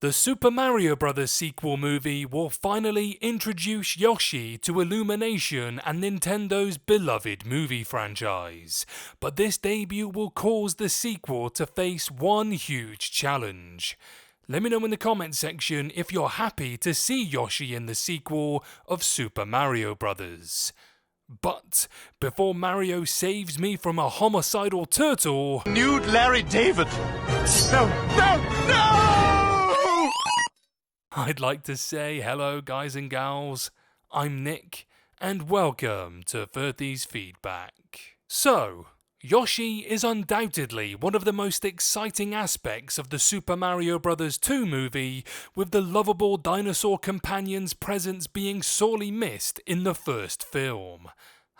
The Super Mario Bros. Sequel movie will finally introduce Yoshi to Illumination and Nintendo's beloved movie franchise, but this debut will cause the sequel to face one huge challenge. Let me know in the comments section if you're happy to see Yoshi in the sequel of Super Mario Bros. But before Mario saves me from a homicidal turtle, Nude Larry David! No, no, no! I'd like to say hello guys and gals, I'm Nick, and welcome to 30's Feedback. So, Yoshi is undoubtedly one of the most exciting aspects of the Super Mario Bros. 2 movie, with the lovable dinosaur companion's presence being sorely missed in the first film.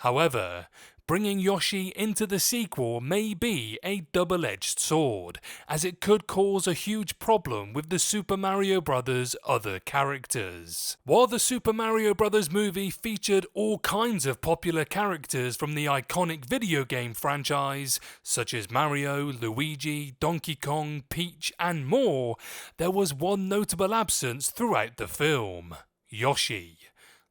However, bringing Yoshi into the sequel may be a double-edged sword, as it could cause a huge problem with the Super Mario Bros. Other characters. While the Super Mario Bros. Movie featured all kinds of popular characters from the iconic video game franchise, such as Mario, Luigi, Donkey Kong, Peach, and more, there was one notable absence throughout the film: Yoshi.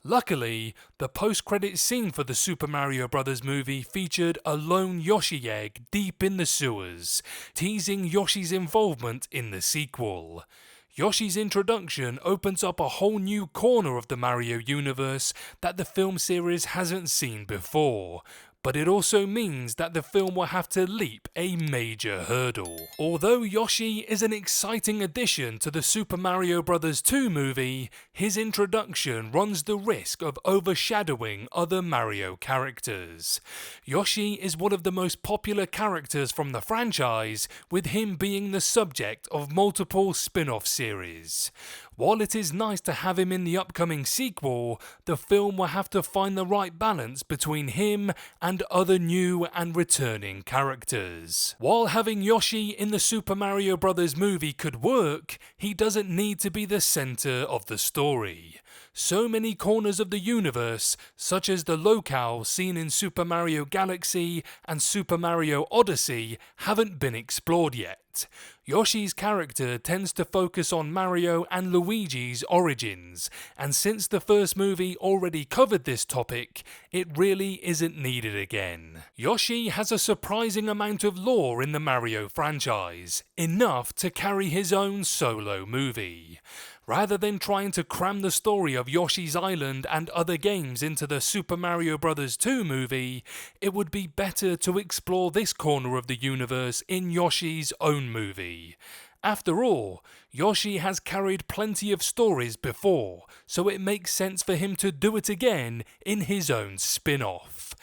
Luckily, the post-credits scene for the Super Mario Bros. Movie featured a lone Yoshi egg deep in the sewers, teasing Yoshi's involvement in the sequel. Yoshi's introduction opens up a whole new corner of the Mario universe that the film series hasn't seen before, but it also means that the film will have to leap a major hurdle. Although Yoshi is an exciting addition to the Super Mario Bros. 2 movie, his introduction runs the risk of overshadowing other Mario characters. Yoshi is one of the most popular characters from the franchise, with him being the subject of multiple spin-off series. While it is nice to have him in the upcoming sequel, the film will have to find the right balance between him and other new and returning characters. While having Yoshi in the Super Mario Bros. Movie could work, he doesn't need to be the center of the story. So many corners of the universe, such as the locale seen in Super Mario Galaxy and Super Mario Odyssey, haven't been explored yet. Yoshi's character tends to focus on Mario and Luigi's origins, and since the first movie already covered this topic, it really isn't needed again. Yoshi has a surprising amount of lore in the Mario franchise, enough to carry his own solo movie. Rather than trying to cram the story of Yoshi's Island and other games into the Super Mario Bros. 2 movie, it would be better to explore this corner of the universe in Yoshi's own movie. After all, Yoshi has carried plenty of stories before, so it makes sense for him to do it again in his own spin-off.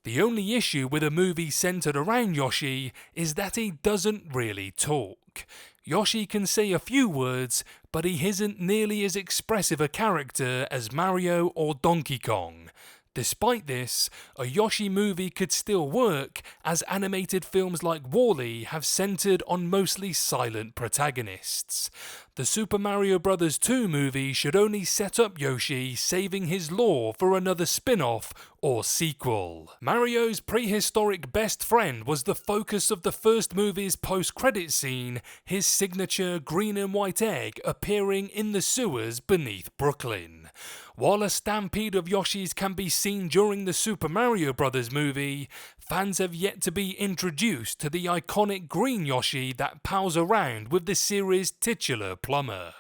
The only issue with a movie centered around Yoshi is that he doesn't really talk. Yoshi can say a few words, but he isn't nearly as expressive a character as Mario or Donkey Kong. Despite this, a Yoshi movie could still work, as animated films like WALL-E have centered on mostly silent protagonists. The Super Mario Bros. 2 movie should only set up Yoshi saving his lore for another spin-off or sequel. Mario's prehistoric best friend was the focus of the first movie's post-credit scene, his signature green and white egg appearing in the sewers beneath Brooklyn. While a stampede of Yoshis can be seen during the Super Mario Bros. Movie, fans have yet to be introduced to the iconic green Yoshi that pals around with the series' titular plumber.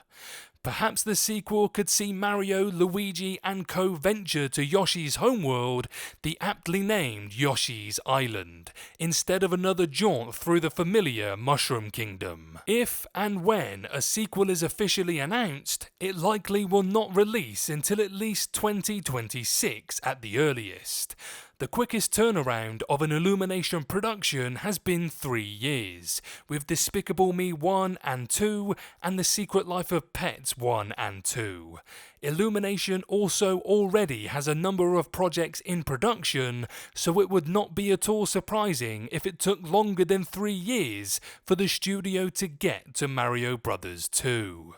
Perhaps the sequel could see Mario, Luigi and co venture to Yoshi's homeworld, the aptly named Yoshi's Island, instead of another jaunt through the familiar Mushroom Kingdom. If and when a sequel is officially announced, it likely will not release until at least 2026 at the earliest. The quickest turnaround of an Illumination production has been 3 years, with Despicable Me 1 and 2 and The Secret Life of Pets 1 and 2. Illumination also already has a number of projects in production, so it would not be at all surprising if it took longer than 3 years for the studio to get to Mario Bros. 2.